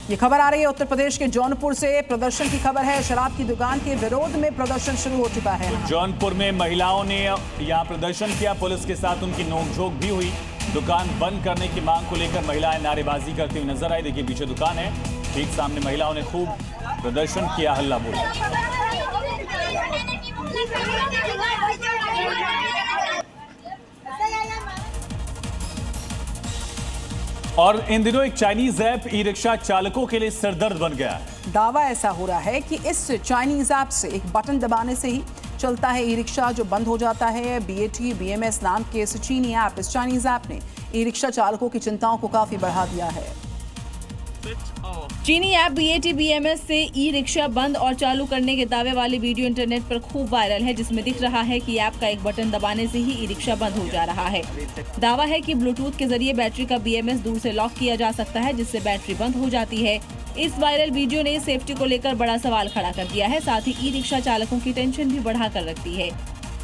ये खबर आ रही है उत्तर प्रदेश के जौनपुर से। प्रदर्शन की खबर है। शराब की दुकान के विरोध में प्रदर्शन शुरू हो चुका है। जौनपुर में महिलाओं ने यहां प्रदर्शन किया, पुलिस के साथ उनकी नोकझोंक भी हुई। दुकान बंद करने की मांग को लेकर महिलाएं नारेबाजी करती हुई नजर आई। देखिए पीछे दुकान है, ठीक सामने महिलाओं ने खूब प्रदर्शन किया, हल्ला बोला। और इन दिनों एक चाइनीज ऐप ई रिक्शा चालकों के लिए सिरदर्द बन गया है। दावा ऐसा हो रहा है कि इस चाइनीज ऐप से एक बटन दबाने से ही चलता है ई रिक्शा, जो बंद हो जाता है। BAT BMS नाम के इस चीनी ऐप, इस चाइनीज ऐप ने ई रिक्शा चालकों की चिंताओं को काफी बढ़ा दिया है। चीनी ऐप BAT BMS से ई रिक्शा बंद और चालू करने के दावे वाली वीडियो इंटरनेट पर खूब वायरल है, जिसमें दिख रहा है कि ऐप का एक बटन दबाने से ही ई रिक्शा बंद हो जा रहा है। दावा है कि ब्लूटूथ के जरिए बैटरी का BMS दूर से लॉक किया जा सकता है, जिससे बैटरी बंद हो जाती है। इस वायरल वीडियो ने सेफ्टी को लेकर बड़ा सवाल खड़ा कर दिया है, साथ ही ई रिक्शा चालकों की टेंशन भी बढ़ा कर रखती है।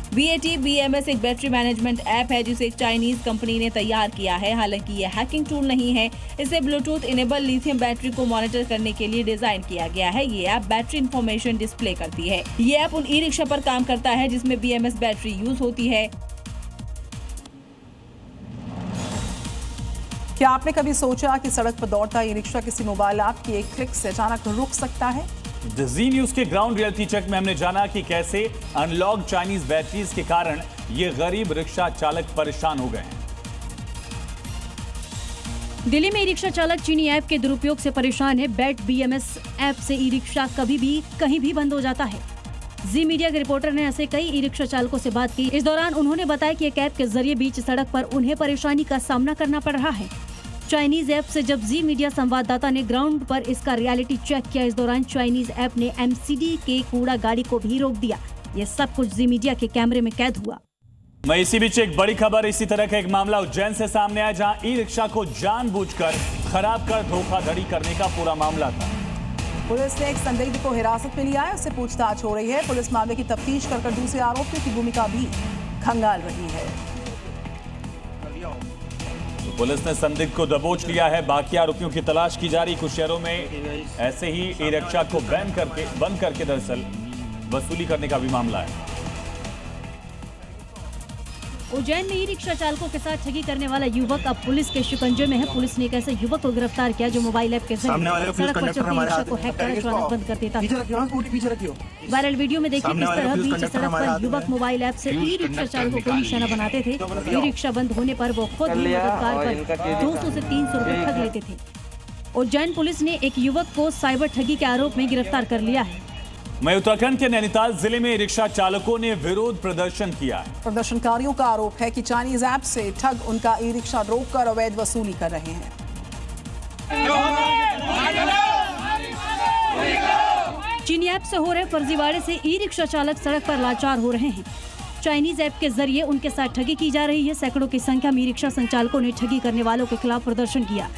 BAT BMS एक बैटरी मैनेजमेंट ऐप है जिसे एक चाइनीज कंपनी ने तैयार किया है। हालांकि ये हैकिंग टूल नहीं है, इसे ब्लूटूथ इनेबल लिथियम बैटरी को मॉनिटर करने के लिए डिजाइन किया गया है। ये ऐप बैटरी इंफॉर्मेशन डिस्प्ले करती है। ये ऐप उन ई रिक्शा पर काम करता है जिसमें BMS बैटरी यूज होती है। क्या आपने कभी सोचा कि सड़क पर दौड़ता ई रिक्शा किसी मोबाइल ऐप की एक क्लिक से अचानक रुक सकता है? जी न्यूज के ग्राउंड रियलिटी चेक में हमने जाना कि कैसे अनलॉक चाइनीज बैटरीज के कारण ये गरीब रिक्शा चालक परेशान हो गए हैं। दिल्ली में ई रिक्शा चालक चीनी ऐप के दुरुपयोग से परेशान है। बैट BMS ऐप से ई रिक्शा कभी भी कहीं भी बंद हो जाता है। जी मीडिया के रिपोर्टर ने ऐसे कई ई रिक्शा चालकों से बात की। इस दौरान उन्होंने बताया कि एक ऐप के जरिए बीच सड़क पर उन्हें परेशानी का सामना करना पड़ रहा है। चाइनीज ऐप से जब जी मीडिया संवाददाता ने ग्राउंड पर इसका रियलिटी चेक किया, इस दौरान चाइनीज ऐप ने MCD के कूड़ा गाड़ी को भी रोक दिया। ये सब कुछ जी मीडिया के कैमरे में कैद हुआ। मैं इसी बीच एक बड़ी खबर, इसी तरह का एक मामला उज्जैन से सामने आया, जहां ई रिक्शा को जानबूझकर खराब कर धोखाधड़ी करने का पूरा मामला था। पुलिस ने एक संदिग्ध को हिरासत में लिया है, उससे पूछताछ हो रही है। पुलिस मामले की तफ्तीश कर दूसरे आरोपियों की भूमिका भी खंगाल रही है। पुलिस ने संदिग्ध को दबोच लिया है, बाकी आरोपियों की तलाश की जा रही। कुछ शहरों में ऐसे ही ई रिक्शा को बंद करके दरअसल वसूली करने का भी मामला है। उज्जैन में ई रिक्शा चालकों के साथ ठगी करने वाला युवक अब पुलिस के शिकंजे में है। पुलिस ने एक ऐसे युवक को गिरफ्तार किया जो मोबाइल ऐप के जरिए सड़क पर चलती रिक्शा को हैक कर चालक बंद कर देता था। वायरल वीडियो में देखिए किस तरह बीच सड़क पर युवक मोबाइल ऐप से ई रिक्शा चालकों को निशाना बनाते थे। ई रिक्शा बंद होने पर वो खुद ही मददगार पर 200 से 300 रुपए ठग लेते थे। उज्जैन पुलिस ने एक युवक को साइबर ठगी के आरोप में गिरफ्तार कर लिया है। मैं उत्तराखंड के नैनीताल जिले में रिक्शा चालकों ने विरोध प्रदर्शन किया। प्रदर्शनकारियों का आरोप है कि चाइनीज ऐप से ठग उनका ई रिक्शा रोककर अवैध वसूली कर रहे हैं। चीनी ऐप से हो रहे फर्जीवाड़े से ई रिक्शा चालक सड़क पर लाचार हो रहे हैं। चाइनीज ऐप के जरिए उनके साथ ठगी की जा रही है। सैकड़ों की संख्या में ई रिक्शा संचालकों ने ठगी करने वालों के खिलाफ प्रदर्शन किया।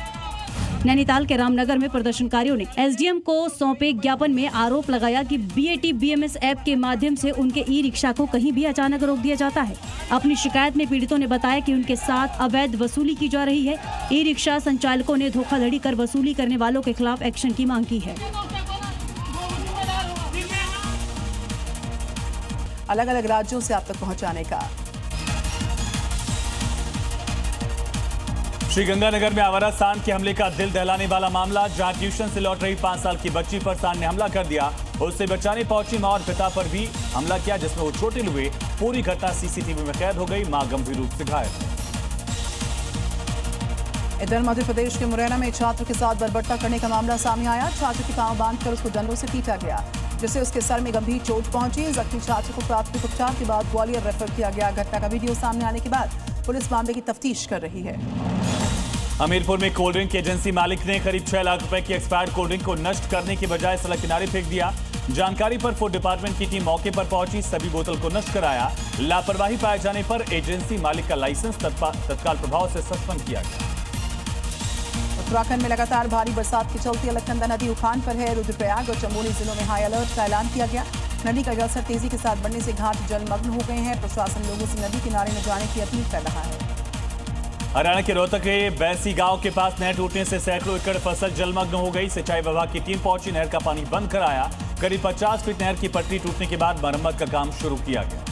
नैनीताल के रामनगर में प्रदर्शनकारियों ने SDM को सौंपे ज्ञापन में आरोप लगाया कि BAT BMS ऐप के माध्यम से उनके ई रिक्शा को कहीं भी अचानक रोक दिया जाता है। अपनी शिकायत में पीड़ितों ने बताया कि उनके साथ अवैध वसूली की जा रही है। ई रिक्शा संचालकों ने धोखाधड़ी कर वसूली करने वालों के खिलाफ एक्शन की मांग की है। अलग अलग राज्यों से आप तक पहुंचाने का। श्रीगंगानगर में आवारा सांड के हमले का दिल दहलाने वाला मामला, जहां ट्यूशन से लौट रही 5 साल की बच्ची पर सांड ने हमला कर दिया। उससे बचाने पहुंची मां और पिता पर भी हमला किया, जिसमें वो चोटिल हुए। पूरी घटना CCTV में कैद हो गई। मां गंभीर रूप से घायल। इधर मध्य प्रदेश के मुरैना में छात्र के साथ बरबट्टा करने का मामला सामने आया। छात्र की पांव बांधकर उसको डंडों से पीटा गया, जिससे उसके सर में गंभीर चोट पहुंची। जख्मी छात्र को प्राथमिक उपचार के बाद ग्वालियर रेफर किया गया। घटना का वीडियो सामने आने के बाद पुलिस मामले की तफ्तीश कर रही है। हमीरपुर में कोल्ड ड्रिंक एजेंसी मालिक ने करीब 6 लाख रुपए की एक्सपायर्ड कोल्ड ड्रिंक को नष्ट करने के बजाय सड़क किनारे फेंक दिया। जानकारी पर फूड डिपार्टमेंट की टीम मौके पर पहुंची, सभी बोतल को नष्ट कराया। लापरवाही पाए जाने पर एजेंसी मालिक का लाइसेंस तत्काल प्रभाव से सस्पेंड किया गया। उत्तराखंड में लगातार भारी बरसात के चलते अलकनंदा नदी उफान पर है। रुद्रप्रयाग और चमोली जिलों में हाई अलर्ट का ऐलान किया गया। नदी का जलस्तर तेजी के साथ बढ़ने से घाट जलमग्न हो गए हैं। प्रशासन लोगों से नदी किनारे न जाने की अपील कर रहा है। हरियाणा के रोहतक के बैसी गांव के पास नहर टूटने से सैकड़ों एकड़ फसल जलमग्न हो गई। सिंचाई विभाग की टीम पहुंची, नहर का पानी बंद कराया। करीब 50 फीट नहर की पटरी टूटने के बाद मरम्मत का काम शुरू किया गया।